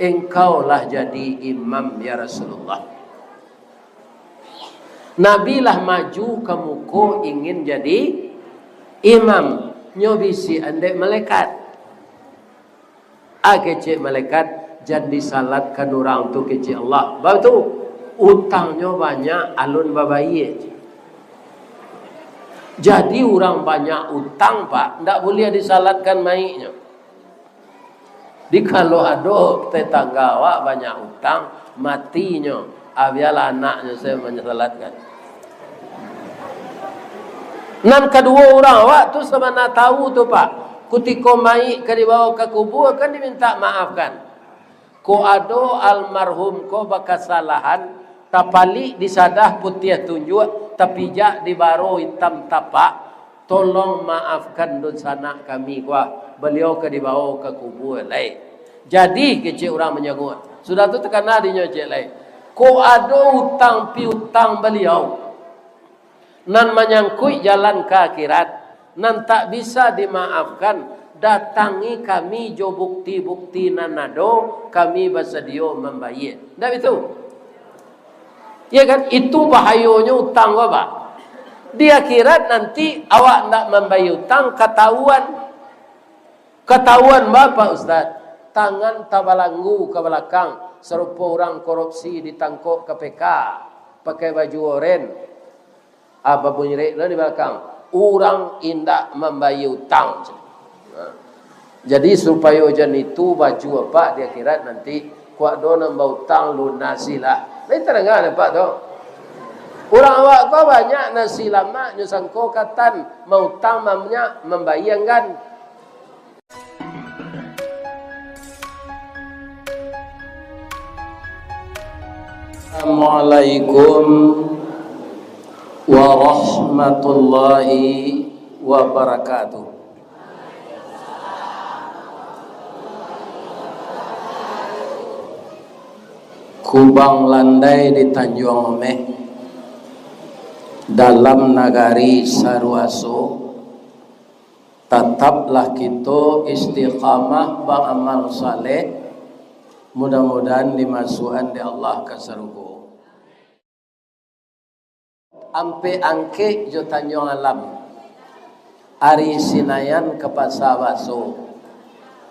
engkaulah jadi imam ya Rasulullah. Nabi lah maju ke muka ingin jadi imam. Nyobisi andai malaikat. Kecik malaikat jadi salatkan orang tu kecik Allah. Baru tu utangnya banyak alun babaye. Jadi orang banyak utang pak, ndak boleh disalatkan maiknya. Di kalau ada tetangga awak banyak utang, matinya, biarlah anaknya saya menyesalatkan. Nan kedua orang awak tu semana tahu tu pak, ketika maik ke dibawa ke kubur kan diminta maafkan. Ko ado almarhum ko bakasalahan, tapali disadah putih tunjuk, tapijak di baro hitam tapak, tolong maafkan dosa anak kami kuah. Beliau ke dibawa ke kubur lain. Jadi kecil orang menyagut. Sudah tu terkena dinya cik lain. Ko ado hutang pi hutang beliau. Nan menyangkut jalan ke akhirat, nan tak bisa dimaafkan, datangi kami jo bukti-bukti nanado, kami bersedia membayar. Dah itu. Ya kan? Itu bahayanya hutang apa? Di akhirat nanti awak nak membayar hutang ketahuan. Ketahuan apa Ustaz? Tangan tabalanggu ke belakang serupa orang korupsi ditangkap KPK pakai baju oranye. Apa bunyi rekna di belakang? Orang indak membayar hutang. Jadi supaya jan itu baju apa di akhirat nanti kuat do nambah hutang lunasilah. Lain terangkan apa tu? Orang awak kau banyak nasi lama nyusangko katan mau hutang mamnya membayangkan. Assalamualaikum warahmatullahi wabarakatuh. Kubang landai di Tanjung Omeh dalam nagari Saruaso, tetaplah kita istiqamah beramal saleh, mudah-mudahan dimasukkan di Allah ke surga. Ampe angke jo Tanjung Alam ari sinayan ke Pasar Baso.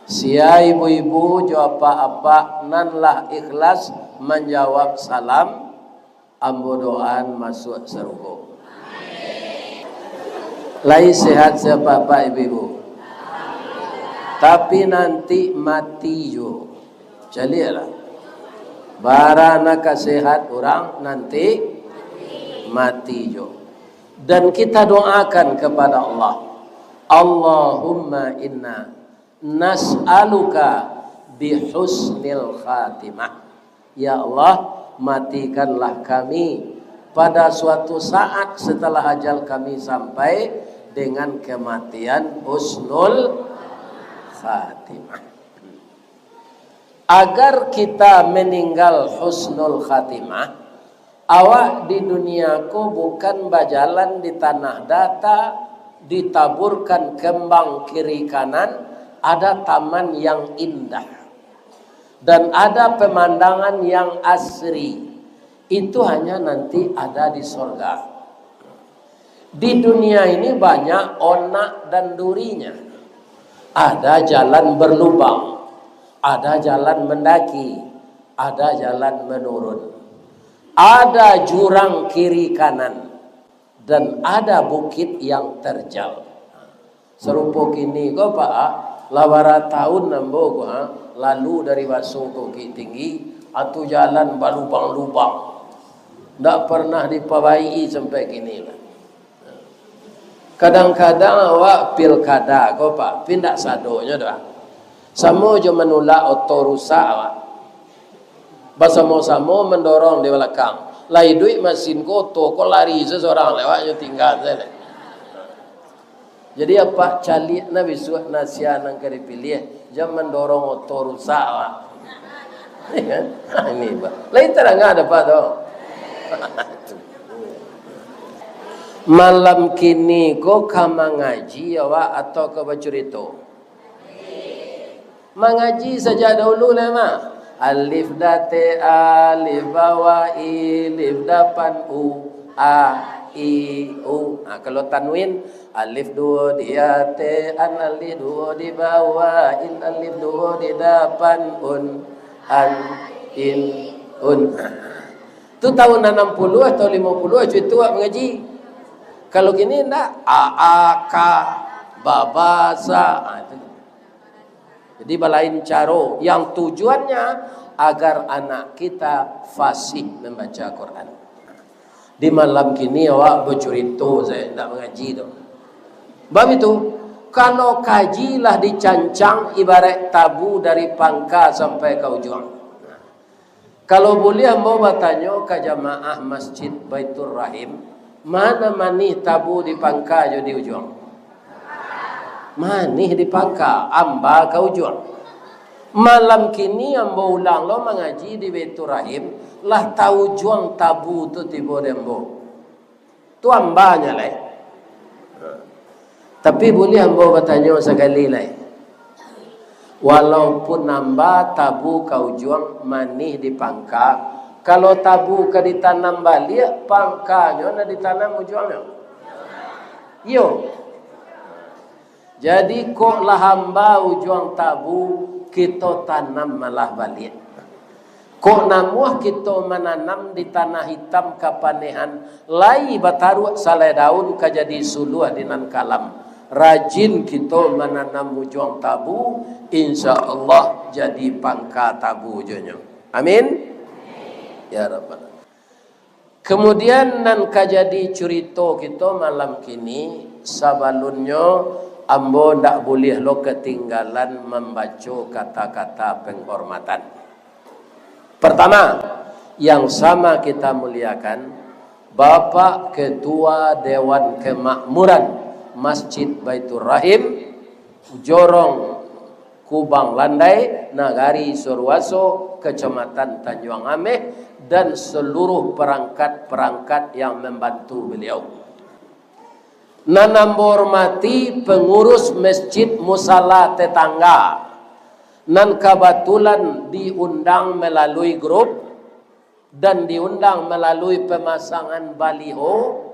Sia ibu-ibu jo apa-apa nanlah ikhlas menjawab salam, ambo doaan masuk surga. Lai sehat siapa bapak ibu-ibu. Tapi nanti mati jo. Jadilah. Barana kesehat orang nanti mati jo. Dan kita doakan kepada Allah. Allahumma inna nas'aluka bihusnil khatimah. Ya Allah, matikanlah kami pada suatu saat setelah ajal kami sampai dengan kematian husnul khatimah. Agar kita meninggal husnul khatimah, awak di dunia ko bukan berjalan di tanah data, ditaburkan kembang kiri kanan, ada taman yang indah dan ada pemandangan yang asri. Itu hanya nanti ada di surga. Di dunia ini banyak onak dan durinya. Ada jalan berlubang, ada jalan mendaki, ada jalan menurun, ada jurang kiri kanan, dan ada bukit yang terjal. Serupa kini kau pak, lawara tahun nambo kau lalu dari Baso ke Bukit Tinggi, atau jalan balubang-lubang, tidak pernah dipabai sampai kini lah. Kadang-kadang awak pilkada kau pak, pindah sadonya dah. Sama je menolak auto rusak awak. Bersama-sama mendorong di belakang. Lai duit mesin kotor, kau lari seseorang lewatnya tinggal saja. Jadi apa calik Nabi suat nasihat yang kena dipilih, jangan mendorong auto rusak awak. Ini pak. Lai terang ada pak tu. Malam kini kau kama ngaji awak atau kau bercerita? Mengaji saja dahulu lah mak. Alif date alif bawah ilif depan u a i u. Nah, kalau tanwin alif dua di ate an alif dua di bawah in alif dua di depan un an in un. Itu tahun 60 atau 50 cuy tua mengaji. Kalau gini enggak a ka babasa. Jadi balain caro yang tujuannya agar anak kita fasih membaca Quran. Di malam kini awak bercerita saya tidak mengaji tu. Sebab itu kalau kajilah dicancang ibarat tabu dari pangka sampai ke ujung. Kalau boleh hamba bertanya ke jamaah Masjid Baitur Rahim, mana manih tabu di pangka je di ujung? Manih di pangka, amba ke ujung. Malam kini hamba ulang lo mengaji di Baitur Rahim, lah tahu juang tabu tu tiba dembo. Tu ambanya lah. Tapi boleh hamba bertanya sekali lah. Walaupun nambah tabu kau juang manih di pangka, kalau tabu ke ditanam balik pangkanya nak ditanam ujuangnya. Yo. Jadi kok lah hamba ujuang tabu kita tanam malah balik. Kok namuah kita menanam di tanah hitam kapanehan lai bataru salai daun kajadi suluh dinan kalam. Rajin kita menanam ujuang tabu, insya Allah jadi pangka tabu jonyo. Amin. Ya Rabbal. Kemudian nan kajadi cerita kita malam kini sabalunnya ambo ndak boleh lo ketinggalan membaca kata-kata penghormatan. Pertama, yang sama kita muliakan Bapak Ketua Dewan Kemakmuran Masjid Baitur Rahim Jorong Kubang Landai Nagari Sorwaso Kecamatan Tanjung Ameh dan seluruh perangkat-perangkat yang membantu beliau. Nan hormati pengurus Masjid Musala Tetangga nan kebetulan diundang melalui grup dan diundang melalui pemasangan baliho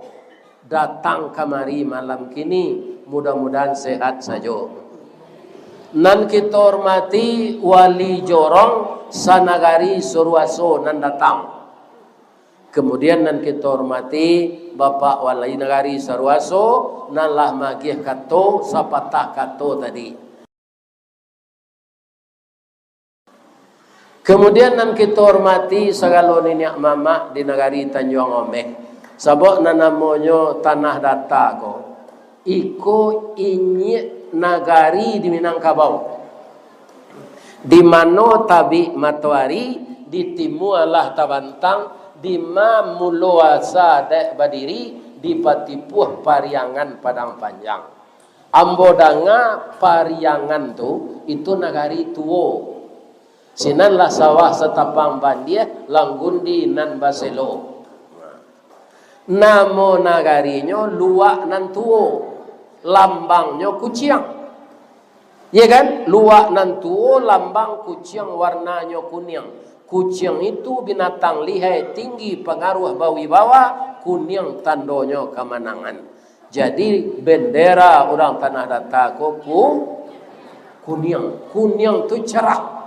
datang kemari malam kini, mudah-mudahan sehat saja. Nan kita hormati Wali Jorong Sanagari Sorwaso nan datang. Kemudian nan kita hormati Bapak Wali Nagari Sorwaso nan lah magih kato sapatah kato tadi. Kemudian nan kita hormati segala nenek mama di Nagari Tanjung Ameh. Sabok na namanya tanah data ko. Iko inyi nagari di Minangkabau. Di mano tabi matuari, di timu alah tabantang, di ma muluasa dek badiri, di patipuh pariangan Padang Panjang. Ambodanga pariangan tu, itu nagari tuo. Sinan lah sawah setapang bandia, langgundi nan baselo. Namo nagarinya luak nan tuo, lambangnya kucing. Ya kan? Luak nan tuo, lambang kucing warnanya kuning. Kucing itu binatang lihai tinggi pengaruh bawi-bawa, kuning tandonya kemenangan. Jadi bendera orang tanah data kuku kuning. Kuning tu cerah.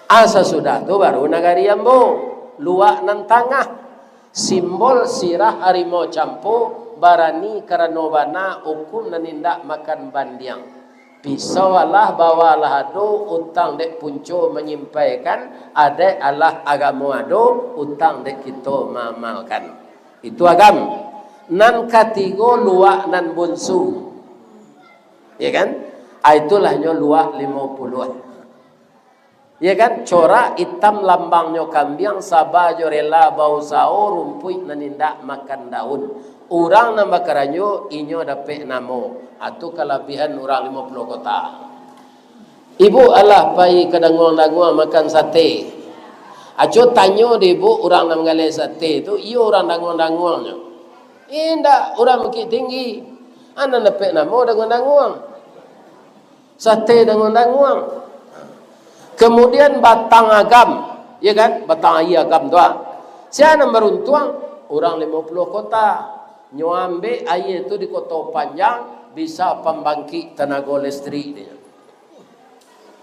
Asa sudah tu baru nagari ambo. Luak nan tangah. Simbol sirah harimau campo barani karanobana hukum nanindak makan bandiang. Pisau Allah bawalah ado utang dek punco menyampaikan ada Allah agama ado utang dek kita mamalkan. Itu agam. Nan katigo luak nan bunsu. Ya kan? Itulah nyo luak 50. Ya kan, corak hitam lambangnya kambing, sabah jorela bau sao rumpui nanindak makan daun. Orang nama keranyo inyo dapat namo. Atau kelebihan orang 50 kota. Ibu Allah pai kedanguang-danguang makan sate. Aco tanyo de ibu orang nama gale sate itu, iyo orang danguang-danguangnya. Indah orang bukit tinggi. Anak dapat namo danguang-danguang. Sate danguang-danguang. Kemudian batang agam, ya kan? Batang agam tu ah. Siapa beruntung? Orang 50 kota. Nyambe air itu di kota panjang bisa pembangkit tenaga listrik dia.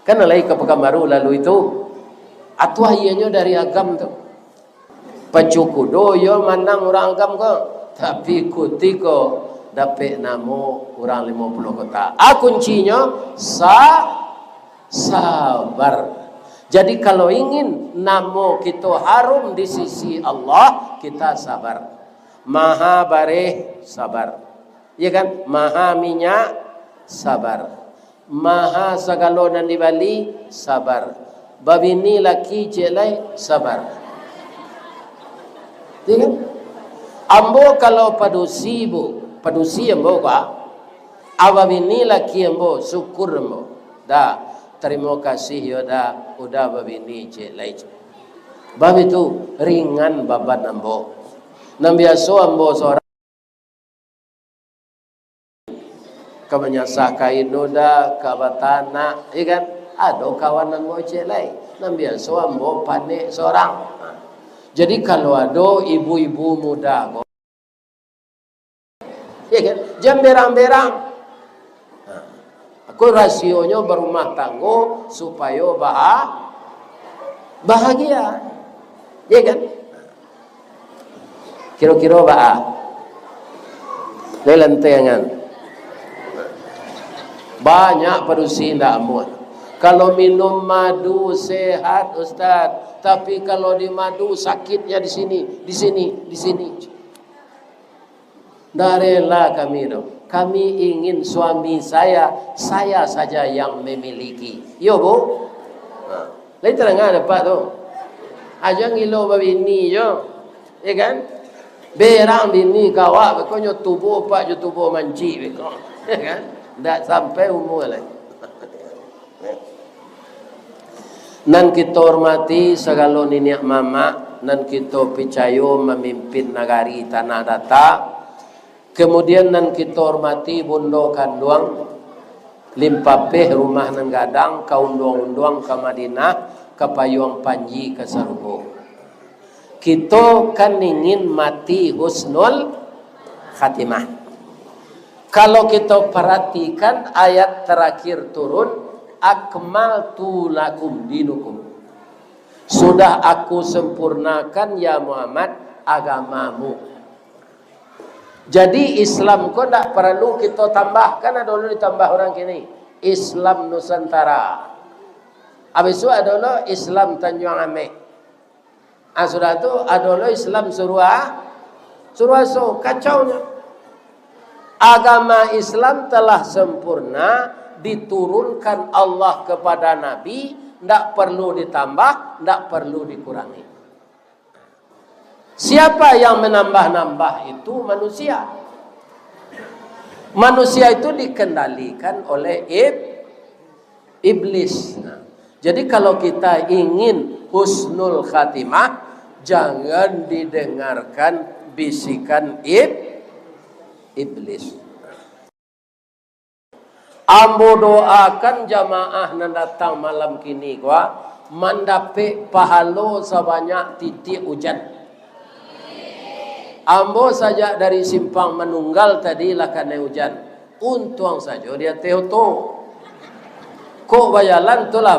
Kan lagi ke Pekanbaru lalu itu. Atu airnya dari agam tu. Pacukudo yo manang orang agam ke. Tapi kutiko dapat namo orang 50 kota. Kuncinya sabar. Jadi kalau ingin namo kita harum di sisi Allah, kita sabar. Maha bareh sabar. Ya kan? Maha minyak sabar. Maha sagalonan di Bali sabar. Babini laki jelai sabar. Ya kan? Ambo kalau padusi ambo ka. Ababini laki ambo syukur ambo. Dah. Terima kasih ya udah babini jelai. Bab itu ringan babat ambo. Nang biasa ambo seorang kabanyasa kain noda kabatana, ikan ada kawan ambo jelai. Nang biasa ambo panik seorang. Jadi kalau ada ibu-ibu muda, ikan jam berang-berang. Aku rasionya berumah tangga supaya bahagia, ya kan? Kira-kira lelentengan. Banyak padusi ndak amun. Kalau minum madu sehat Ustaz, tapi kalau di madu sakitnya di sini. Darela kami dong. Kami ingin suami saya saja yang memiliki. Yo bu, lain terangkan dapat tu. Aja ngilo babini yo, ya kan? Berang bini kawak, bekonyo tubuh pak jo tubuh manci bekon, ya kan? Tak sampai umur lagi. Nan kita hormati segala nenek mama, nan kita percaya memimpin negari tanah data. Kemudian nan kita hormati bondo kanduang limpapeh rumah nan gadang kaunduang-unduang ke Madinah ke Payung Panji ke Sarubo. Kita kan ingin mati husnul khatimah. Kalau kita perhatikan ayat terakhir turun, akmaltu lakum dinukum. Sudah aku sempurnakan ya Muhammad agamamu. Jadi Islam kau tak perlu kita tambahkan, ada dulu ditambah orang kini. Islam Nusantara. Habis itu ada dulu Islam Tanjung Ame. Sudah tu ada dulu Islam Suruhaso. Kacaunya. Agama Islam telah sempurna, diturunkan Allah kepada Nabi, tidak perlu ditambah, tidak perlu dikurangi. Siapa yang menambah-nambah itu manusia. Manusia itu dikendalikan oleh iblis. Nah, jadi kalau kita ingin husnul khatimah, jangan didengarkan bisikan iblis. Ambo doakan jamaah nan datang malam kini gua mendapat pahala sebanyak titik hujan. Ambo saja dari simpang menunggal tadi lah kena hujan. Untung saja dia teoto. Kok bayalan tu lah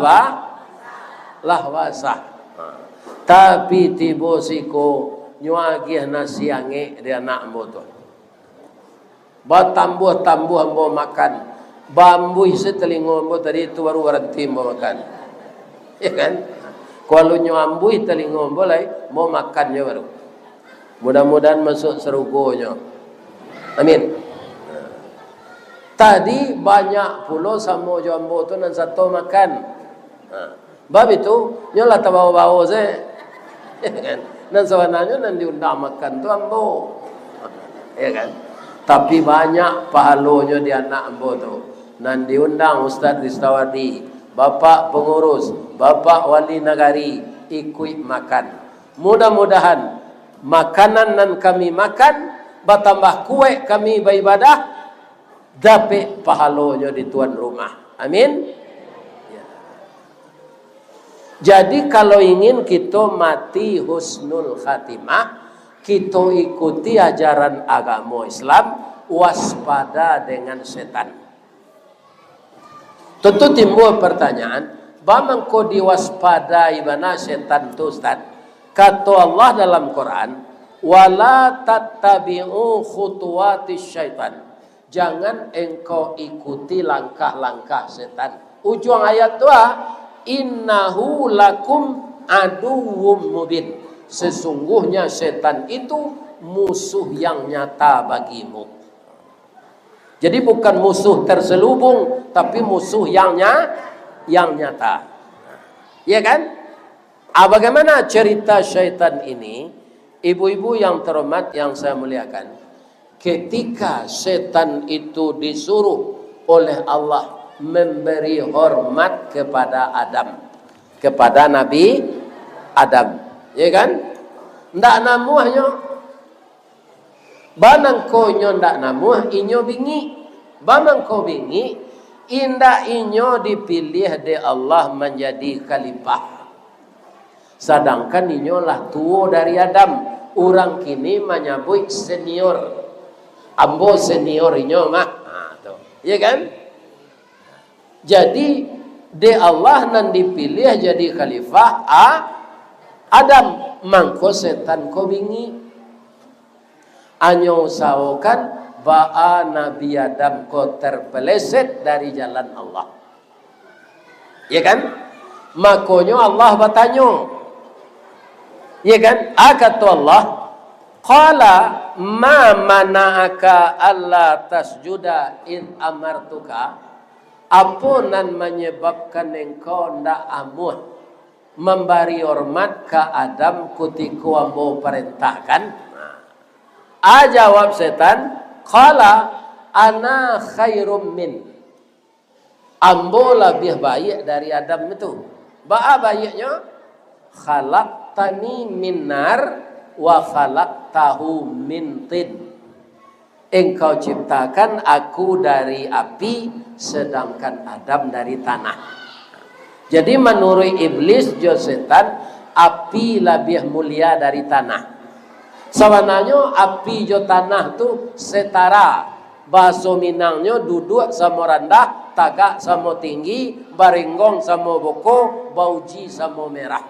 basah. Tapi tibo siko nyuagih nasi ange dia nak ambo tu. Batambuh ambo makan. Bambu setelingo ambo tadi itu baru berhenti ambo makan. Ya kan? Kalau nyuambu telingo ambo lai mau makannya baru. Mudah-mudahan masuk serugonya. Amin. Tadi banyak pulau sama jambu tu nan satu makan. Bab itu nyola tabawa-bawa se. Nan sebenarnya nan diundang makan tu ambo. Ya kan? Tapi banyak pahalonya di anak ambo tu. Nan diundang Ustaz Ristawadi, Bapak pengurus, Bapak wali nagari ikut makan. Mudah-mudahan makanan nan kami makan bertambah kue kami beribadah dapat pahalanya di tuan rumah. Amin. Ya. Jadi kalau ingin kita mati husnul khatimah, kita ikuti ajaran agama Islam, waspada dengan setan. Tentu timbul pertanyaan, bagaimana kau diwaspadai mana setan itu Ustaz? Kata Allah dalam Quran, wala tattabi'u khutuwatis syaitan. Jangan engkau ikuti langkah-langkah setan. Ujung ayat doa, innahu lakum aduwwum mubin. Sesungguhnya setan itu musuh yang nyata bagimu. Jadi bukan musuh terselubung, tapi musuh yang nyata. Ya kan? Bagaimana cerita syaitan ini? Ibu-ibu yang terhormat yang saya muliakan, ketika setan itu disuruh oleh Allah memberi hormat kepada Adam, kepada Nabi Adam, ya kan? Ndak namuhnya, banang konyo ndak namuh, inyo bingi, banang ko bingi, indak inyo dipilih de Allah menjadi khalifah. Sedangkan inyo lah tua dari Adam, orang kini menyebut senior, ambo senior inyo mah, ya kan? Jadi de Allah nan dipilih jadi khalifah Adam, mangko setan ko bingi anyo usahakan ba'a Nabi Adam ko terpeleset dari jalan Allah, ya kan? Makonyo Allah bertanya, ya kan? Kata Allah, qala ma mana'aka alla tasjuda id amartuka. Apa nan menyebabkan engkau ndak amuh memberi hormat ke Adam ketika ambo perintahkan? Jawab setan, qala ana khairum min. Ambo lebih baik dari Adam itu. Ba'a baiknya? Khalaqtani min nar wa khalaqtahu min tin. Engkau ciptakan aku dari api, sedangkan Adam dari tanah. Jadi menurut iblis jo setan, api lebih mulia dari tanah. Sebenarnya api jo tanah tu setara. Bahasa Minangnya duduk sama rendah, tagak sama tinggi, barenggong sama boko, bauji sama merah.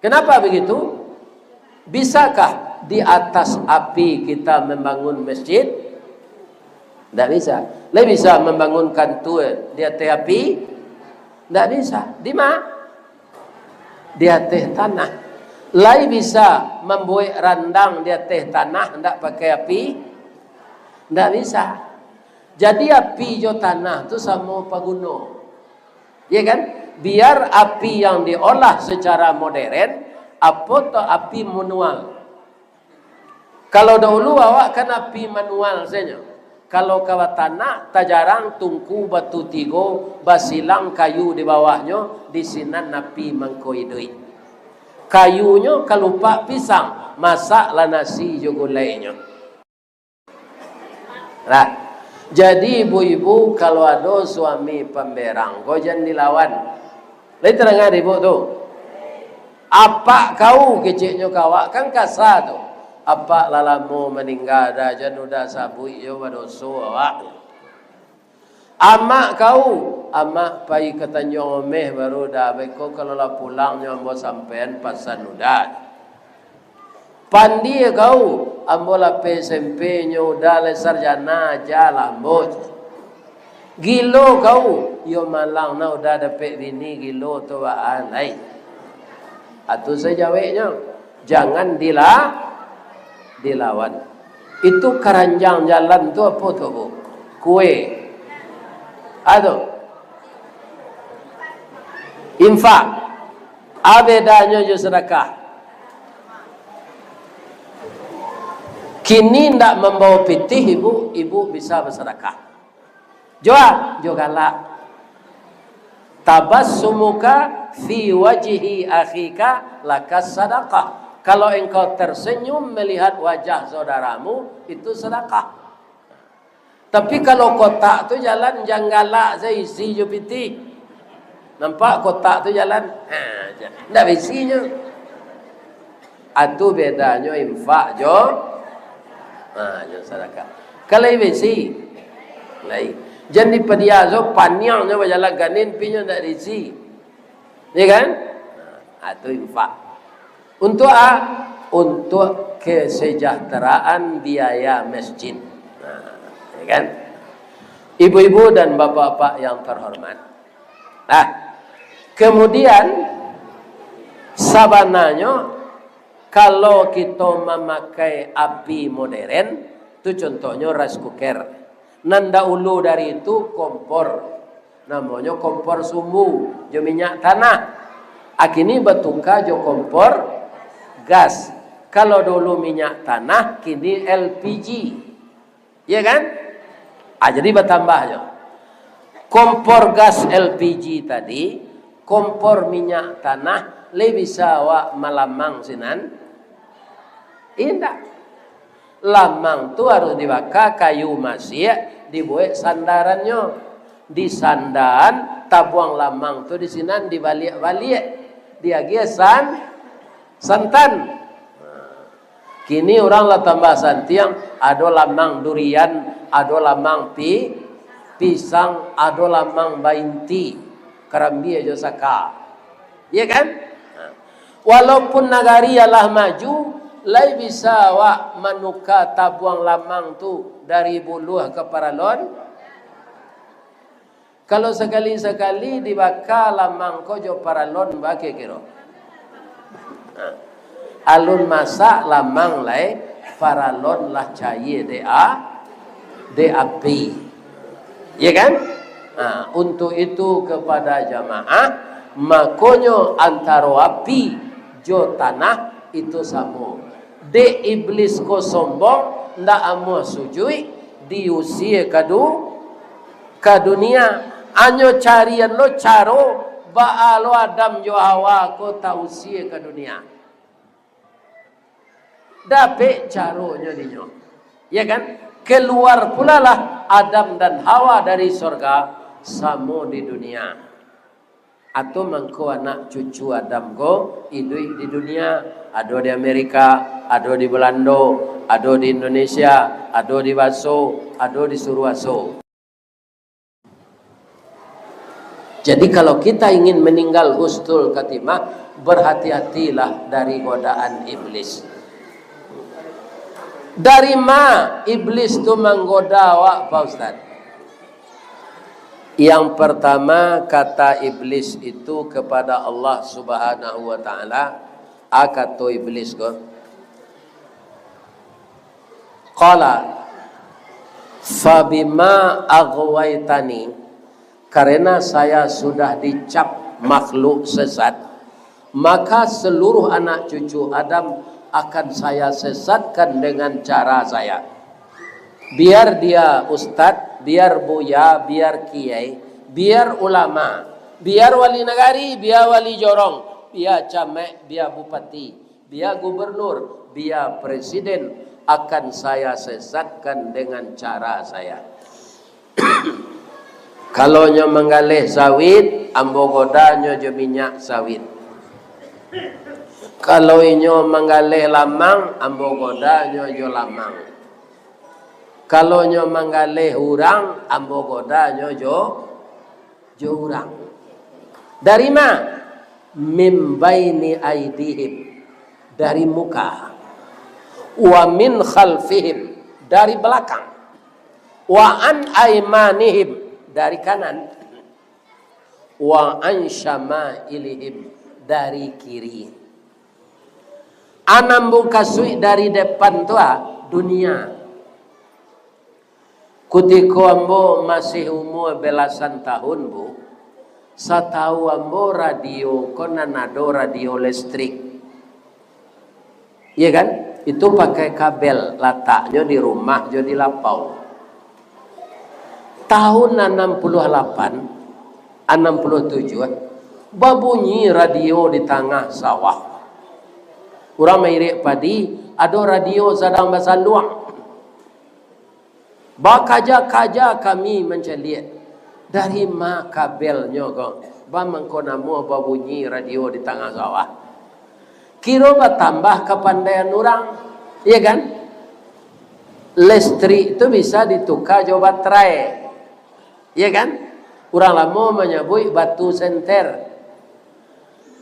Kenapa begitu? Bisakah di atas api kita membangun masjid? Tidak bisa. Tidak bisa membangun kantor di atas api? Tidak bisa. Di mana? Di atas tanah. Lai bisa membuat randang di atas tanah, tidak pakai api? Tidak bisa. Jadi api jo tanah itu sama paguno, ya kan? Biar api yang diolah secara modern, apa to api manual. Kalau dahulu awak kan api manual saja. Kalau kawat tanah, tajarang tungku batu tigo, basilang kayu di bawahnya, di sinan api mangkoidui. Kayunya kalupa pisang, masaklah nasi jogulainya. Nah, jadi ibu-ibu kalau ada suami pemberang, kau jangan dilawan. Lain terangkan ibu tu. Apa kau keciknya kawak kan kasar tu. Apa lalamu meninggal dah januda sabui yo badoso awak. Amak kau, amak pai ke Tanjung Omeh baru dah beko kalau lah pulangnya ambo sampean pasan udah. Pandi kau, ambo lah SMP nya udah le sarjana aja ambo. Gilo kau, yo malang na udah dapat bini gilo tu waan ai. Atu saya jawabnya, jangan dilawan. Itu keranjang jalan tu apa tu bu? Kue. Aduh. Infak. Bedanya jo sedekah. Kini ndak membawa pitih ibu bisa bersedekah. Jo galak. Tabassumuka fi wajhi akhika lakas sadaqah. Kalau engkau tersenyum melihat wajah saudaramu, itu sedekah. Tapi kalau kotak tu jalan jangan galak saya isi jo pitih. Nampak kotak tu jalan, ndak besinya. Atu bedanya infak jo, jo sedekah. Kalau besi, lain. Jadi pedia zo panyangnya berjalan ganin pinya ndak risi, ya kan? Atu infak. Untuk untuk kesejahteraan biaya masjid, ya kan? Ibu-ibu dan bapak-bapak yang terhormat. Kemudian sabananya kalau kita memakai api modern, itu contohnya rice cooker. Nanda ulu dari itu kompor, namanya kompor sumbu, jo minyak tanah. Akini bertukar jo kompor gas. Kalau dulu minyak tanah, kini LPG, ya kan? Jadi bertambahnya. Kompor gas LPG tadi, kompor minyak tanah, lebih bisa wak malamang sinan. Indah. Lamang tu harus dibakar kayu masih, dibuat sandarannya. Di sandan, tabuang lamang tu di sinan dibalik-balik. Dia santan. Kini orang lah tambah santiang, ada lamang durian, ada lamang pisang, ada lamang bainti, kerambi aja saka, ya kan? Walaupun nagari ialah maju, lai bisa wak manuka tabuang lamang tu dari buluh ke paralon. Kalau sekali-sekali dibakar lamang ko jo paralon bake kira. Alun masak lamang lai paralon lah cair DAP. Ya kan? Untuk itu kepada jamaah, makonyo antara api jo tanah itu sama. De iblis ko sombong ndak amo sujui diusia ke dunia. Anyo carian lo caro baalo Adam jo Hawa ko tausia ke dunia. Dapat caronya dinyo, ya kan? Keluar pula lah Adam dan Hawa dari surga, sama di dunia. Atau mangko anak cucu Adam go hidup di dunia, ada di Amerika, ada di Belanda, ada di Indonesia, ada di Baso, ada di Suruaso. Jadi kalau kita ingin meninggal husnul khatimah, berhati-hatilah dari godaan iblis. Dari ma iblis tu menggoda wak Pak Ustaz? Yang pertama kata iblis itu kepada Allah Subhanahu wa taala, akato iblis ko. Qala fabima aghwaytani, karena saya sudah dicap makhluk sesat, maka seluruh anak cucu Adam akan saya sesatkan dengan cara saya. Biar dia ustadz, biar buya, biar kiai, biar ulama, biar wali negari, biar wali jorong, biar camek, biar bupati, biar gubernur, biar presiden, akan saya sesatkan dengan cara saya. Kalau nyo menggalih sawit, ambo godanya jo minyak sawit. Kalau inyo menggalih lamang, ambo godanya jo lamang. Kalau nyo menggalih hurang, ambo godanya jo hurang. Dari mana? Min baini aidihim, dari muka. Wa min khalfihim, dari belakang. Wa an aimanihim, dari kanan. Wa an syama'ilihim, dari kiri. Anam kasui dari depan tua dunia. Kutiko ambo masih umur belasan tahun bu, satahu ambo radio konanado radio listrik, iya kan? Itu pakai kabel, letaknya di rumah jadi lapau. Tahun 68, 67, babunyi radio di tengah sawah. Orang mairik padi, ada radio sedang bersaluang. Bakaja-kaja kami menceliat. Dari ma kabelnya kok? ba mengkonamu apa bunyi radio di tengah sawah. Kira ba tambah kepandaian orang, iya kan? Listrik itu bisa ditukar jo baterai, iya kan? Orang lama menyebut batu senter.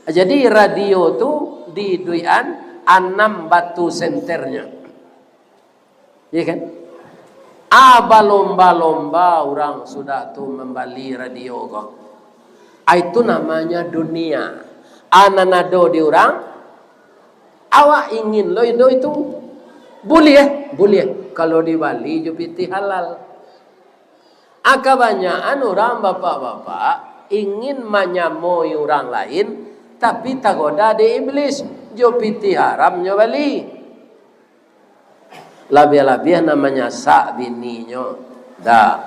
Jadi radio tu di duian 6 batu senternya, iya kan? Lomba-lomba orang sudah tu membeli radio kok. Itu namanya dunia. Ananado di orang. Awak ingin lo itu boleh, boleh. Kalau di Bali jupiti halal. Kebanyakan orang bapak-bapak ingin menyamoi orang lain, tapi tagoda di iblis jupiti haramnya Bali. Lebih-lebih namanya sak bininya. Dah.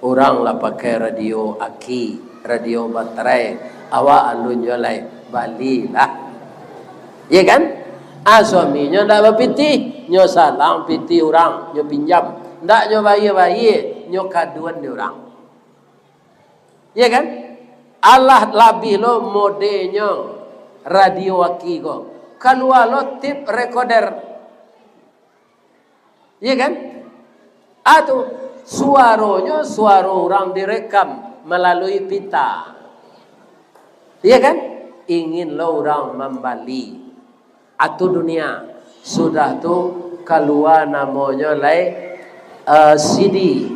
Orang lah pakai radio aki, radio baterai. Awak alun jolai Bali lah. Ya kan? Suaminya ndak berpiti, nyo salang piti orang, nyo pinjam. Ndak nyo bayi-bayi, nyo kaduan di orang. Ya kan? Allah labih lo modenya radio aki ko. Keluar lo tip recorder. Ya kan? Suaranya suara orang direkam melalui pita. Ya kan? Ingin lo orang membali. Dunia sudah tu keluar namanya CD.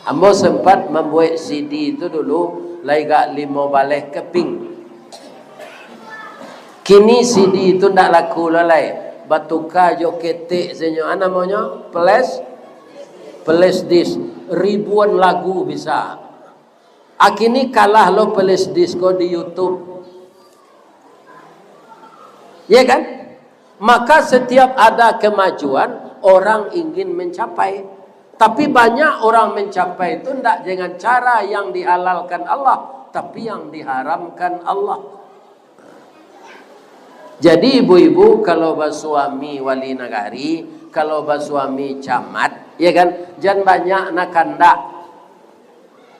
Ambo sempat membuat CD itu dulu gak 5 baleh keping. Kini CD itu ndak laku lalai. Batuka jo ketik senyo namanya flash disk. Ribuan lagu bisa. Kini kalah lo flash disk ko di YouTube. Ya kan? Maka setiap ada kemajuan orang ingin mencapai. Tapi banyak orang mencapai itu tidak dengan cara yang dihalalkan Allah, tapi yang diharamkan Allah. Jadi ibu-ibu kalau bersuami wali nagari, kalau bersuami camat, ya kan? Jangan banyak nak kandak.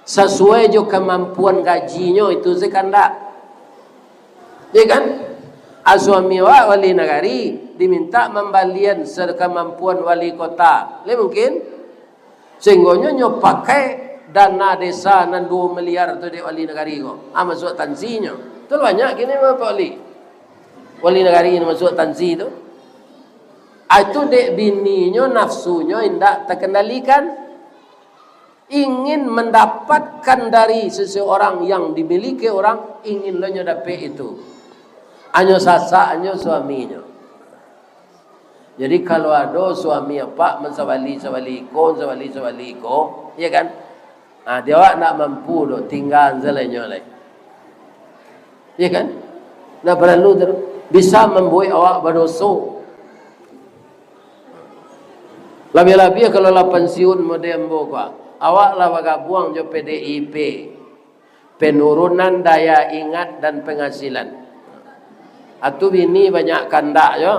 Sesuai jo kemampuan gajinya itu sekandak. Ya kan? Suami wali nagari diminta membalian sekemampuan wali kota. Mungkin sehingga nyo pakai dana desa nan 2 miliar tu di wali nagari ko. Masuk tansinya. Tu banyak gini apa wali nagari ini masuk tansi tu. Itu dek bininya nafsunya indak terkendalikan. Ingin mendapatkan dari seseorang yang dimiliki orang, ingin lo dapat itu. Anyo sasa, anyo suaminya. Jadi kalau ada suami apa mensawali ko, ya kan? Dia awak nak mampu do tinggal zelenya lai. Ya kan? Nak perlu bisa membuat awak berdosa. Lebih-lebih kalau lah pensiun modembo ko. Awak lah buang jo PDIP. Penurunan daya ingat dan penghasilan. Atu bini banyak kandak yo.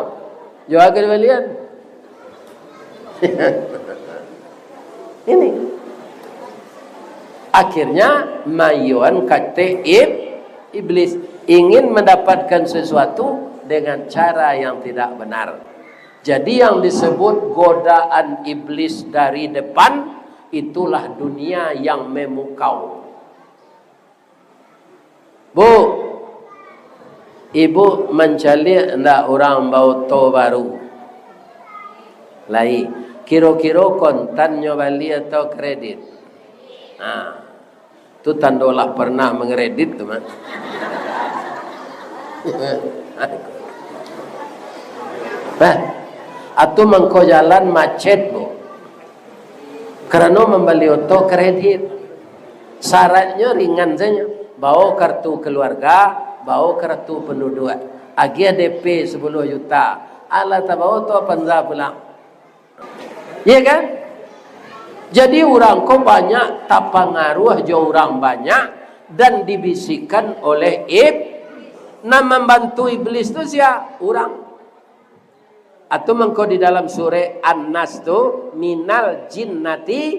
Jo agak balian. Ini. Akhirnya mayuan kate iblis ingin mendapatkan sesuatu dengan cara yang tidak benar. Jadi yang disebut godaan iblis dari depan itulah dunia yang memukau. Bu, ibu mencari ndak orang bau to baru. Lai, kira-kira kontannya bali atau kredit? Tu tandolah pernah mengkredit tu man. Atau mengko jalan macet bu. Karena membeli auto kredit. Syaratnya ringan saja. Bawa kartu keluarga, bawa kartu penduduk. Agia DP 10 juta. Ala tak bawa tu apa pulang. Iya kan? Jadi orang kau banyak tak pengaruh jo orang banyak dan dibisikkan oleh Nah membantu iblis tu siapa? Orang. Atau mengko di dalam surah An-Nas tu minal jinnati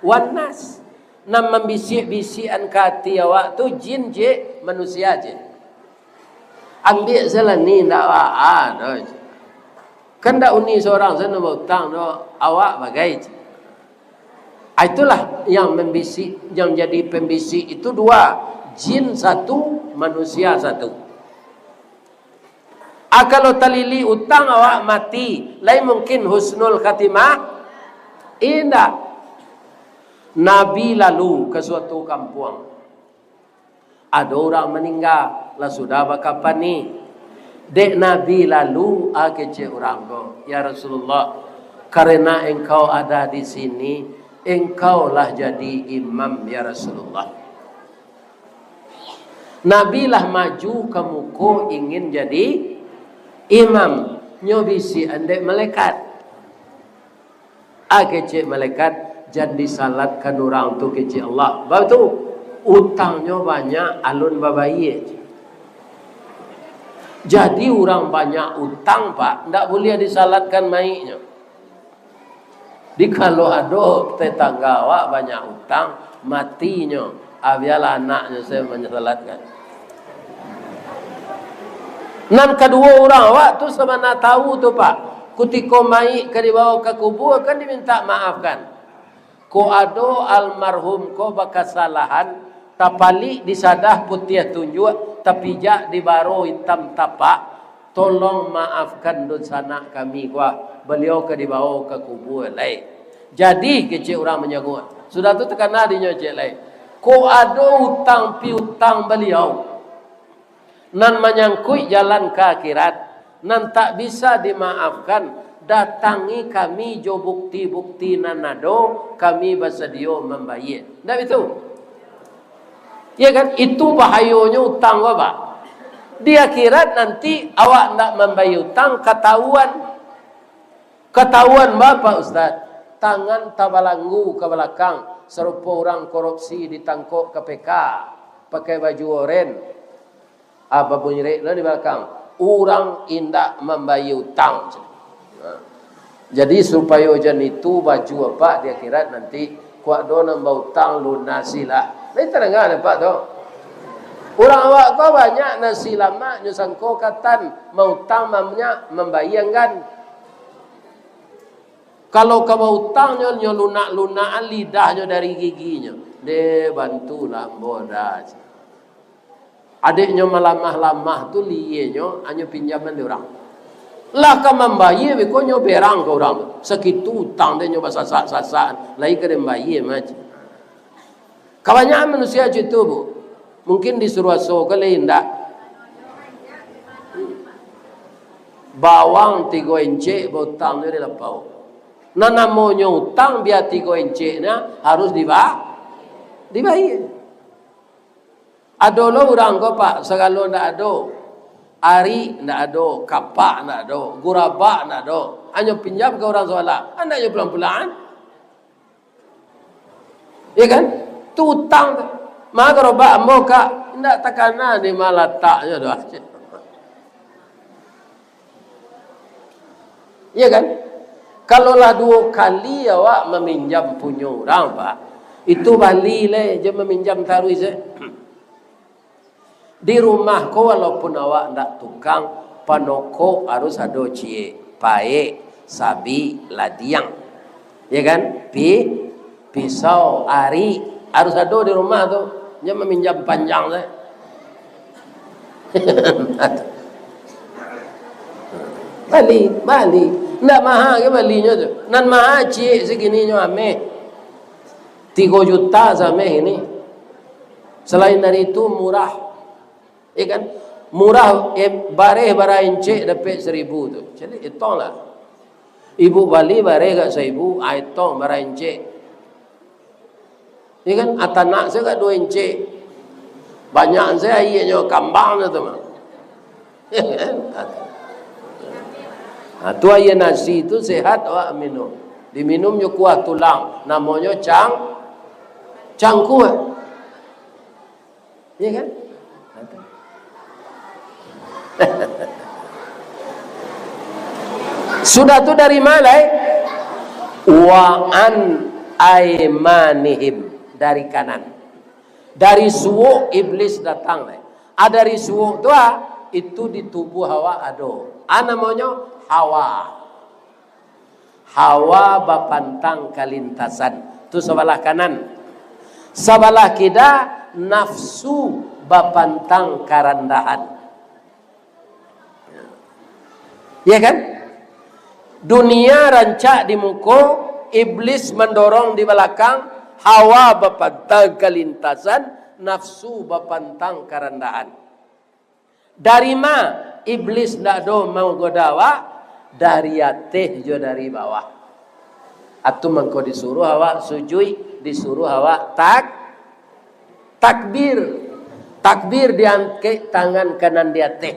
wan nas. Nam membisik-bisikan kati awak tu jin je manusia je. Ambil salah ni ndak awak. Kan dak uni seorang sana berhutang no awak bagai je. Itulah yang membisik, yang jadi pembisik itu dua, jin satu, manusia satu. Kalau talili utang awak mati, lain mungkin husnul khatimah. Indah. Nabi lalu ke suatu kampung. Ada orang meninggal, lah sudah kapan ni? Dek Nabi lalu kecek orang ko, ya Rasulullah, karena engkau ada di sini, engkaulah jadi imam ya Rasulullah. Nabi lah maju ke muka ingin jadi imam. Nyobisi andek malaikat. Kecek malaikat jadi salatkan orang tu kecek Allah. Baru tu utangnya banyak alun babaye. Jadi orang banyak utang pak, ndak boleh disalatkan maiknya. Di kalau ada tetangga awak banyak utang, matinya, biarlah anaknya saya menyesalatkan. Nan kedua orang awak tu semana tahu tu pak, ketika maik ke dibawa ke kubur kan diminta maafkan. Ko ado almarhum ko bakasalahan tapali disadah putih tunjuk tapi jak di baro hitam tapak, tolong maafkan dosana kami kuah beliau ke dibawa ke kubur lain. Jadi kecil orang menyagut sudah tu terkena dinyocek lain. Ko ado utang pi utang beliau nan menyangkut jalan ke akhirat nan tak bisa dimaafkan, datangi kami jo bukti-bukti nanado, kami bersedia membayar. Tidak itu? Ya kan? Itu bahayanya utang apa? Di akhirat nanti awak nak membayar utang, ketahuan Bapak Ustaz, tangan tabalanggu ke belakang serupa orang korupsi ditangkap KPK pakai baju oranye. Apa bunyi rekna di belakang? Orang indak membayar utang. Jadi supaya jan itu baju apa di akhirat nanti kuat do nambah utang lunasilah. Ini terengah dapat tu. Orang awak kau banyak nasi lama nyusangko katan mau utang mamnya membayangkan. Kalau kau mau utangnya nyo lunak-lunaan lidahnya dari giginya. De bantulah bodas. Adiknya melamah-lamah tu liyenya hanya pinjaman dia orang. Lah ka membayar beko nyo berang ke orang. Sekitu utang dia nyo sasak-sasak, lai ke dia membayar macam. Kebanyakan manusia itu bu. Mungkin disuruh aso ke lain tak. Bawang 3 encik utang dia lepau. Nah namanya utang biar 3 enciknya harus dibayar. Ada lo orang kau pak, segala ndak ada. Ari ndak ada, kapak ndak ada, gurabak ndak ada. Hanya pinjam ke orang solat. Anaknya pelan-pelan. Ya kan? Tu utang tu. Maka robak ambo kak ndak takana di malataknya doa. Ya kan? Kalaulah 2 kali awak meminjam punya orang pak, itu balik le je meminjam taruh je. Di rumah ko walaupun awak ndak tukang, panoko harus ada cie, pae, sabi, ladiang. Ya kan? Pisau, ari harus ada di rumah tu. Dia meminjam panjang je. Balik. Ndak mahal ke balinya tu. Nan mahal cie segini nyo ame. 3 juta sampai ini. Selain dari itu murah. Ya kan? Murah bareh encik dapat 1,000 tu. Jadi itonglah. Ibu bali bareh kat 1,000, itong bareh encik. Ya kan? Atanak saya kat 2 encik. Banyak saya ianya kambang tu mah. Ya kan? Tu ayat nasi tu sehat awak minum. Diminumnya kuah tulang. Namanya cangkuk. Ya kan? Sudah tu dari mana? Wa an aimanihim. dari kanan. Dari suuk iblis datang. Dari suuk tu itu di tubuh Hawa ada. Namanya Hawa. Hawa bapantang kalintasan. Itu sebelah kanan. Sebelah kida nafsu bapantang karandahan. Ya kan? Dunia rancak di muka, iblis mendorong di belakang, hawa bapantang kalintasan, nafsu bapantang karandahan. Dari ma iblis ndak do mau godawa, dari ateh jo dari bawah. Atu mangko disuruh hawa sujud, disuruh hawa takbir. Takbir diangkat tangan kanan di ateh.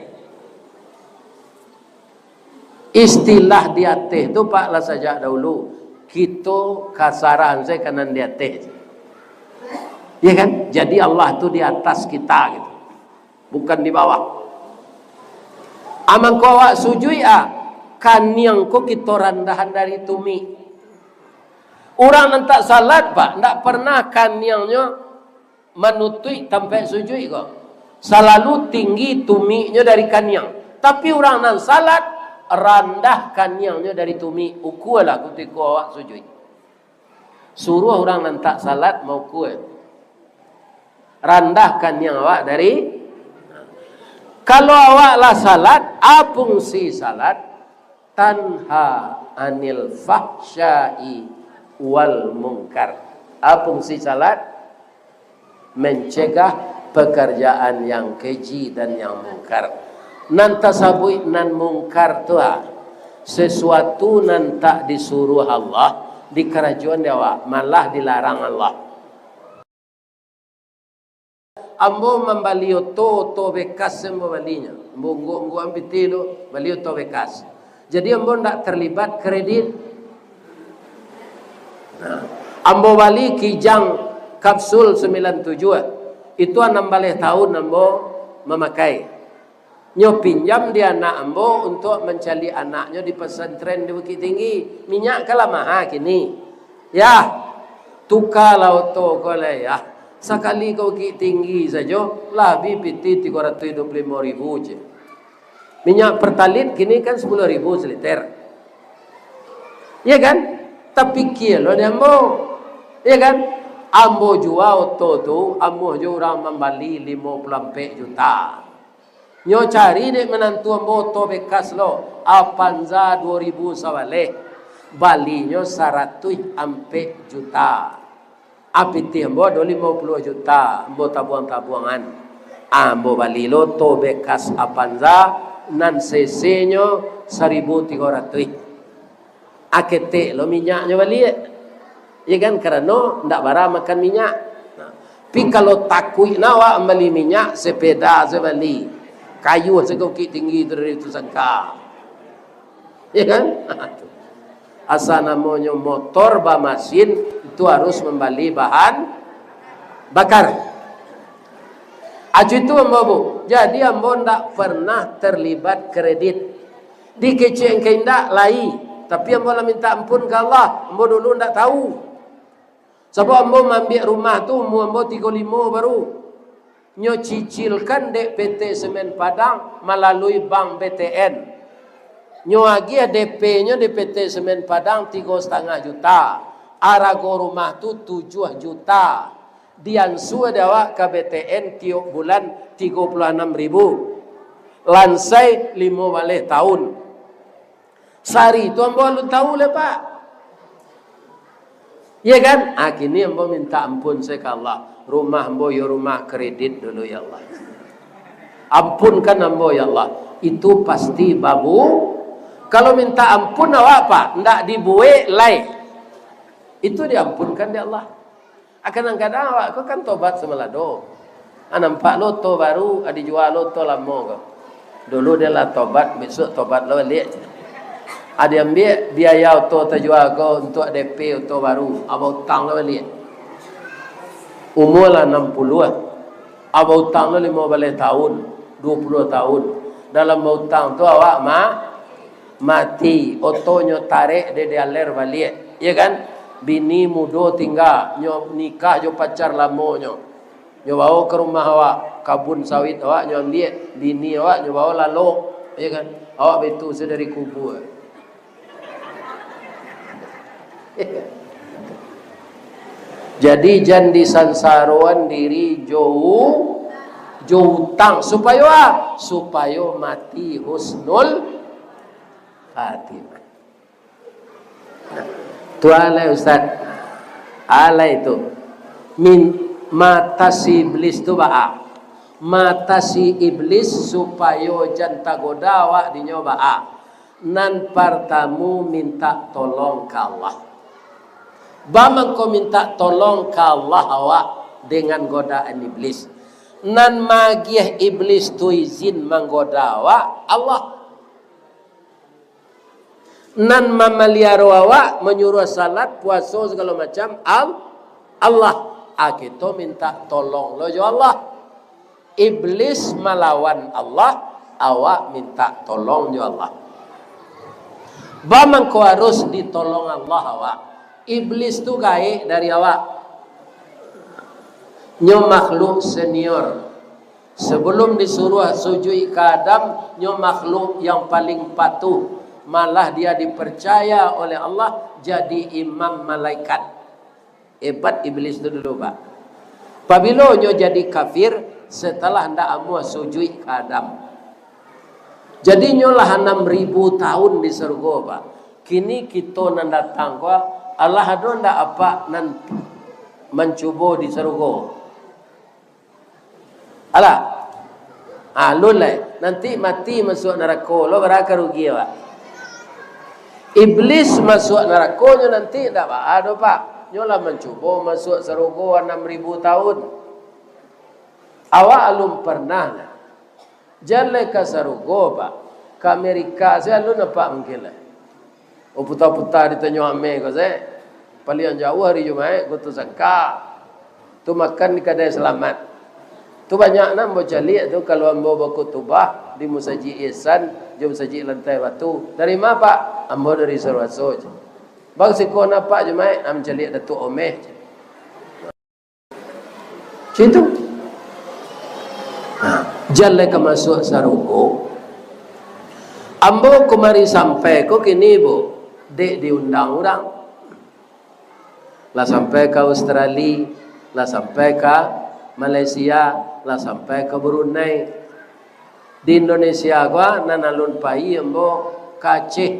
Istilah di ateh itu Pak lah saja dahulu. Kita kasaran saya kanan di ateh. Ya kan? Jadi Allah itu di atas kita gitu. Bukan di bawah. Amang ko awak sujud kaniang ko kita randahan dari tumi. Orang nantak salat Pak, ndak pernah kaniangnya menutui sampai sujud kok. Selalu tinggi tuminya dari kaniang. Tapi orang nan salat randah kaniangnya dari tumi. Ukulah ketika awak sujud. Suruh orang nantak salat mau kue. Randah kaniang awak dari. Kalau awak lah salat, fungsi salat tanha anil fahsyai wal munkar. Fungsi salat mencegah pekerjaan yang keji dan yang mungkar. Nan tasabui nan mungkar tu sesuatu nan tak disuruh Allah di kerajaan dewa, malah dilarang Allah. Ambo membalio to bekas sembo balinya. Ambo ambil tilo balio to bekas. Jadi ambo ndak terlibat kredit. Nah, ambo bali kijang kapsul 97. Itu 16 tahun ambo memakai. Nyo pinjam dia anak ambo untuk mencari anaknya di pesantren di Bukit Tinggi. Minyak kalah mahal kini. Ya, tukar lauto koleh ya. Sekali kau Bukit Tinggi saja, lebih piti 325.000 je. Minyak pertalit kini kan 10.000 seliter. Ya kan? Tapi kilo dia ambo. Ya kan? Ambo jual tu, ambo jual orang membeli 54 juta. Nyo cari dek menantu ambo to bekas lo, Avanza 2000 sawale. Balinya 100 ampe juta. Apiti ambo do 50 juta, ambo tabuang-tabuangan. Ambo bali lo to bekas Avanza nan cc nyo 1300. Akete lo minyaknya bali. Ya kan, karena ndak bara makan minyak. Tapi kalau takui nawa beli minyak, sepeda saya beli, kayu saya Bukit Tinggi dari itu sangka. Ya kan? Asal namanya motor mesin itu harus membeli bahan bakar. Acu itu ambo. Jadi ambo ndak pernah terlibat kredit. Di kecil ndak lai. Tapi ambo lah minta ampun ke Allah. Ambo dulu ndak tahu. Sebab ambo ambil rumah tu ambo 35 baru. Nyo cicilkan dek PT Semen Padang melalui Bank BTN. Nyo lagi DP-nya di PT Semen Padang 3,5 juta. Arago rumah tu 7 juta. Diansu dewa ke BTN tiap bulan 36.000. Lansai 5 balik tahun. Sari tu ambo lu tahu le Pak. Ya kan? Kini ambo minta ampun saya ke Allah. Rumah ambo ya rumah kredit dulu ya Allah. Ampunkan ambo ya Allah. Itu pasti babu. Kalau minta ampun apa? Ndak dibuat lai. Itu diampunkan ya Allah. Kadang-kadang awak kau kan tobat semelado. Nampak lo to baru, adi jual lo to lama kau. Dulu dia lah tobat, besok tobat lo lihat. Ada ambil biaya auto terjual kau untuk DP auto baru. Abang hutang lo balik. Umur lah 60 Abang hutang lo 15 tahun, 20 tahun. Dalam hutang tu awak mati. Otonya tarik dia aler balik. Ya kan? bini mudo tinggal nyo nikah jo pacar lamo nyo bawa ke rumah awak kabun sawit awak nyo ambil bini awak nyo bawa lalu ya kan awak betul sedari kubur. Jadi jan disansaruan diri jauh hutang supaya mati husnul khatimah. Tu alai Ustaz. Alai itu mata si iblis tu ba'a. Mata si iblis supaya janta goda awak dinyoba a. Nan pertamu minta tolong ke Allah. Bamang kau minta tolong ke Allah awak dengan godaan iblis. Nan magiah iblis tu izin menggoda awak Allah. Nan mamaliaro awak menyuruh salat, puasa segala macam Allah. Kita minta tolong lo jo Allah. Iblis melawan Allah, awak minta tolong jo Allah. Bamang kau harus ditolong Allah awak. Iblis tu gaib dari awak. Nyo makhluk senior. Sebelum disuruh sujud ke Adam, nyo makhluk yang paling patuh. Malah dia dipercaya oleh Allah jadi imam malaikat. Hebat iblis itu dulu pak. Apabila nyo jadi kafir setelah hendak amu sujud ke Adam. Jadi nyo lah 6.000 tahun di surga pak. Kini kita nan datang ko Allah ada ndak apa nan mencuba di surga. Alah. Lulai nanti mati masuk neraka lo berapa rugi pak. Iblis masuk neraka nyo nanti tak ada pak. Nyo lah mencuba masuk surga 6.000 tahun. Awak alum pernah lah. Jalan ke surga pak. Ke Amerika saya lu nampak mungkin lah. Oh putar-putar ditanya ame kau saya. Paling jauh hari Jumaat kau tu sangka. Tu makan di kedai selamat. Tu banyak nak baca lihat tu kalau ambo berkutubah di Musajid Ihsan, jom Musajid Lantai Batu. Dari mana pak? Ambo dari Sarwaso. Bang siko nampak Jumaat am calik Datuk Omeh. Situ. Jalan ke masuk sarugo. Ambo kemari sampai ko kini bu, dek diundang orang. Lah sampai ke Australia, lah sampai ke Malaysia, lah sampai ke Brunei. Di Indonesia gua nanalun pai ambo ke Aceh.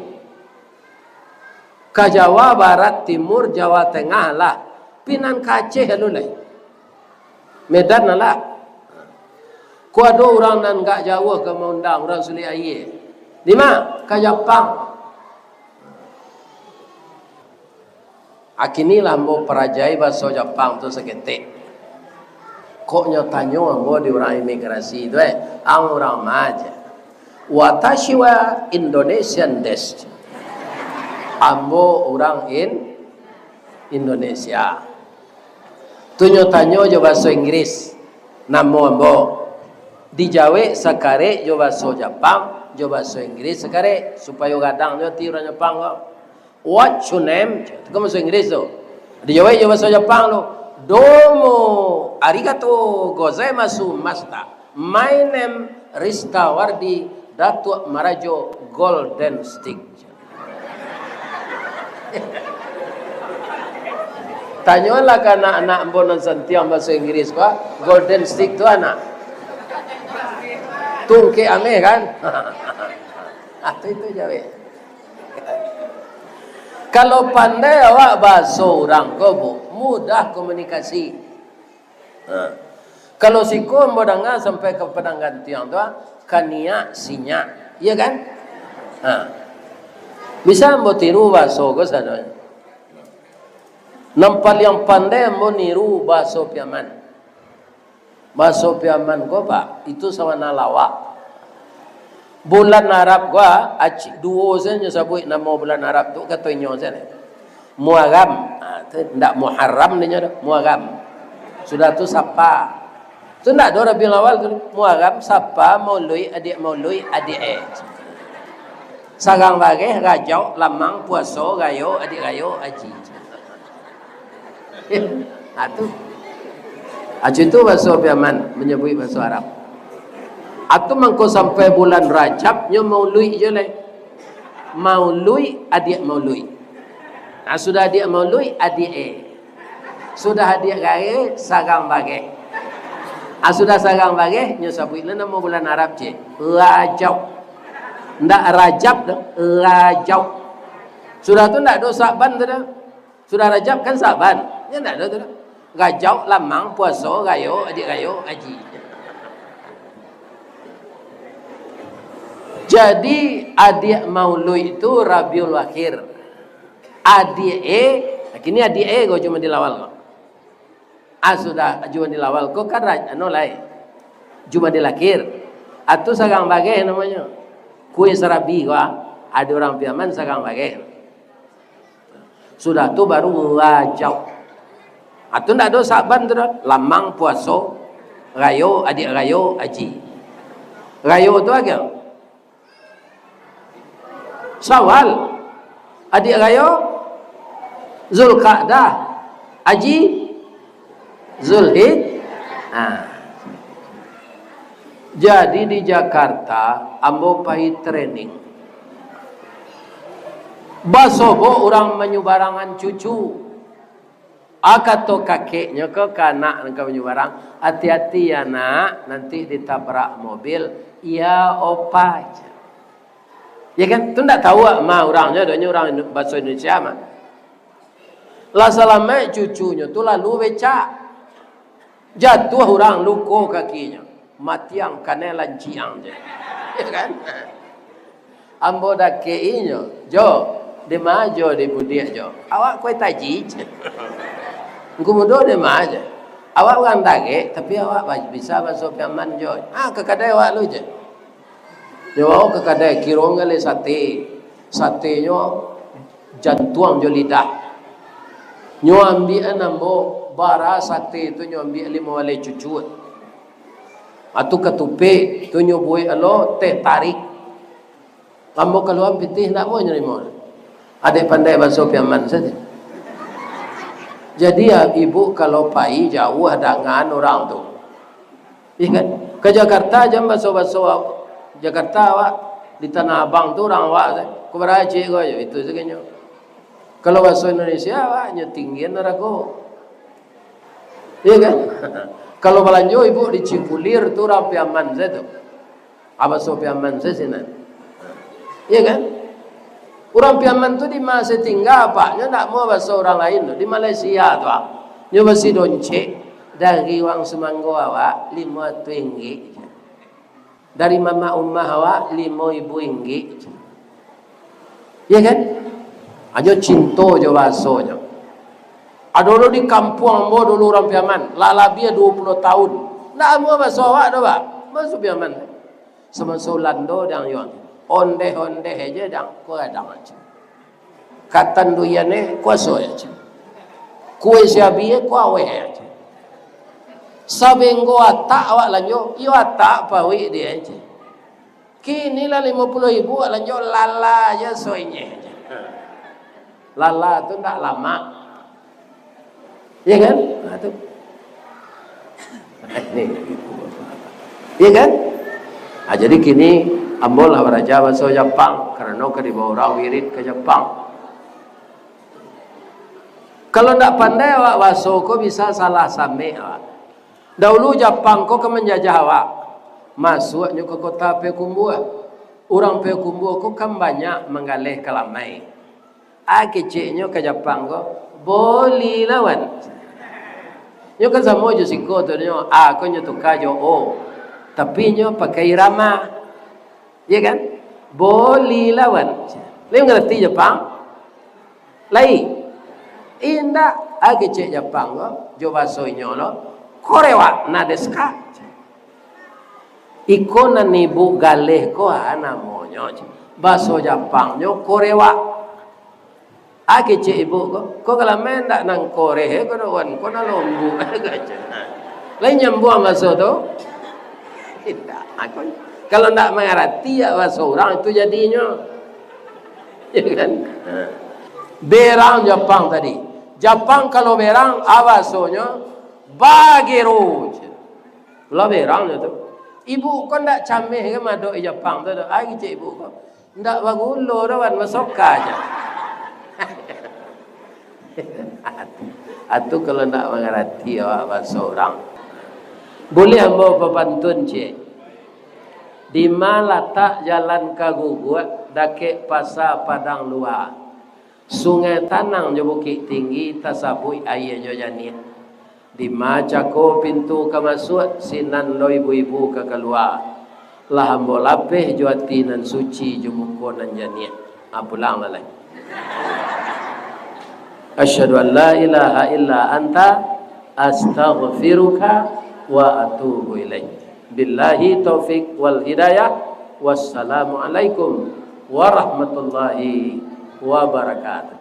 Ke Jawa Barat, Timur, Jawa Tengah lah. Pinan ke Aceh alulai. Medan lah. Ku ada orang nan gak jauh ke mengundang orang sulit air. Di mana? Ke Jepang. Akinilah ambo perajai bahasa Jepang tu seketik. Kok tanya ambo di orang imigrasi tu orang maja. Watashi wa Indonesian desu. Ambo orang Indonesia. Tu tanya je bahasa Inggris. Namo ambo. Di Jawa sekare jo bahasa Jepang, jo bahasa Inggris sekare supaya gadang jo ti orang Jepang ko. What's your name? Itu bahasa Inggris tu. Di Jawa jo bahasa Jepang lo. Domo arigato gozaimasu masta. My name Rista Wardi Datuk Marajo Golden Stick. Tanyalah ke anak-anak ambo nan santiang bahasa Inggris ko, Golden Stick tu anak. Tungke ame kan? Itu Jawa. Kalau pandai awak bahasa orang ko bu, mudah komunikasi. Kalau siko mau dengar sampai ke Padang Gantiang tu, kania sinya, iya kan? Bisa mau tiru bahasa ko sana. Nampal yang pandai mau niru bahasa Piaman. Bahasa Piaman ko pak, itu sama nalawak. Bulan Arab gua duo saja sabut nama bulan Arab tu katanya saja. Muharram, tidak Muharram ni nya Muharram. Sudah tu sapa. Tu ndak ada Rabiul Awal tu Muharram sapa Maulid adik Sarang bagi rajau lamang puasa gayo adik gayo haji. Nah tu. Acu itu bahasa Yaman menyebut bahasa Arab. Atau mangko sampai bulan Rajab nyo maului je lah. Maului adik maului. Nah, sudah adik maului adik sudah adik gaya sagang bagai. Sudah sagang bagai nyo sabut nama bulan Arab je. Rajab. Ndak Rajab dah, Rajab. Sudah tu ndak do Saban tu dah. Sudah Rajab kan Saban. Ya ndak do tu dah. Rajab lamang puasa gayo adik gayo haji. Jadi adik maului itu Rabiul Akhir. Adik kini adik kau cuma dilawal kau. Sudah cuma dilawal kau kan anu lain. Cuma dilakhir. Atau sagang bagai namanya. Kue serabi kau. Ada orang Yaman sagang bagai. Sudah tu baru Rajab. Atau ndak ada Saban tu dah. Lamang puasa gayo adik gayo haji. Gayo tu agak Syawal, adik gayo Zulqa'dah, haji Zulhid. Jadi di Jakarta ambo pai training. Basobo orang menyubarangan cucu. Akato kakeknya ke kanak nangka menyubarang. Hati-hati ya nak, nanti ditabrak mobil. Ya opa. Ya kan? Tu tak tahu mah orangnya, adanya orang bahasa Indonesia mah. Lah selama cucunya tu lalu becak. Jatuh orang luko kakinya. Matiang kanelan ciang je. Ya kan? Ambo dak keinya, jo, de majo de budia jo. Awak kue taji. Engko mudo de majo. Awak orang dage tapi awak bisa bahasa Yaman jo. Ke kedai awak lu je. Nyawa ke kadai kirong le sate nyo jantuang jo lidah nyo ambil nambo bara sate tu nyo ambil 5 wale cucut atu ketupe tu nyo buai alo teh tarik ambo kalau pitih nak mo nyerimo ada pandai bahasa Yaman saja. Jadi ya ibu kalau pai jauh ada ngan orang tu iya kan ke Jakarta jam bahasa Jakarta awak di Tanah Abang tu orang awak ku beraje ko itu segenyo. Kalau bahasa Indonesia awaknya tinggi neraka. Iya kan? Kalau balanjo ibu di Cipulir tu orang Yaman saja tu. Bahasa Yaman saja iya kan? Orang Yaman tu di masa tinggal apa? Nya nak mau bahasa orang lain tu di Malaysia tu. Nya masih donce dari wang semanggo awak 5 ringgit. Dari mama ummah awak 5.000 ringgit. Ya kan? Aja cinta je bahasanya. Ada di kampung ambo dulu orang Yaman, lalabia 20 tahun. Nak ambo bahasa awak dah pak. Bahasa Yaman. Semasa lando dang yon. Onde aja dang ko dang aja. Katan duyane kuaso aja. Kue siabie ko awe aja. Sabenggo atak awak lanjut, iyo atak pawi dia aja. Kini lah 50.000 awak lanjut lala aja soinya. Lala tu tak lama, ya kan? Nah tu, ni, ya kan? Jadi kini ambol lah beraja bahasa Jepang kerana ke dibawa orang wirid ke Jepang. Kalau tak pandai awak bahasa ko bisa salah same awak. Dahulu Jepang ko menjajah awak. Masuknya ke kota Payakumbuh. Orang Payakumbuh ko kan banyak menggalih kelamai. Keciknya ke Jepang ko boleh lawan. Nyo kan sama je siko tu nyo ko nyo tukar jo o. Tapi nyo pakai irama. Ya kan? Boleh lawan. Lain ngerti Jepang? Lain. Indah kecik Jepang ko jo bahasa nyo lo. Korewa na desu ka? Iko na nibu galeh ko namanya. Bahasa Jepangnya Korewa. Kecik ibu ko kalau main tak nang Korea ko doan ko na lombu aja. Lain nyambung bahasa tu? Tidak. Kalau tak mengerti ya bahasa orang itu jadinya. Ya kan? Berang Jepang tadi. Jepang kalau berang awasonya bagiru. Lo berang tu. Ibu kau ndak cameh ke madok Jepang tu? Ai cik ibu kau. Ndak bagulo dah masuk aja. Atu kalau nak mengerti awak bahasa orang, boleh ambo pepantun cik. Di mana tak jalan kaguguat dake pasar padang luar. Sungai tanang jo bukit tinggi tasabui air jo jani. Di macako pintu ke masuk sinan lo ibu-ibu ke keluar. Lah ambo lapeh jo atinan suci jo muko nan jani. Pulang lah lagi. Asyhadu an la ilaha illa anta astaghfiruka wa atubu ilaik. Billahi taufik wal hidayah. Wassalamu alaikum warahmatullahi wabarakatuh.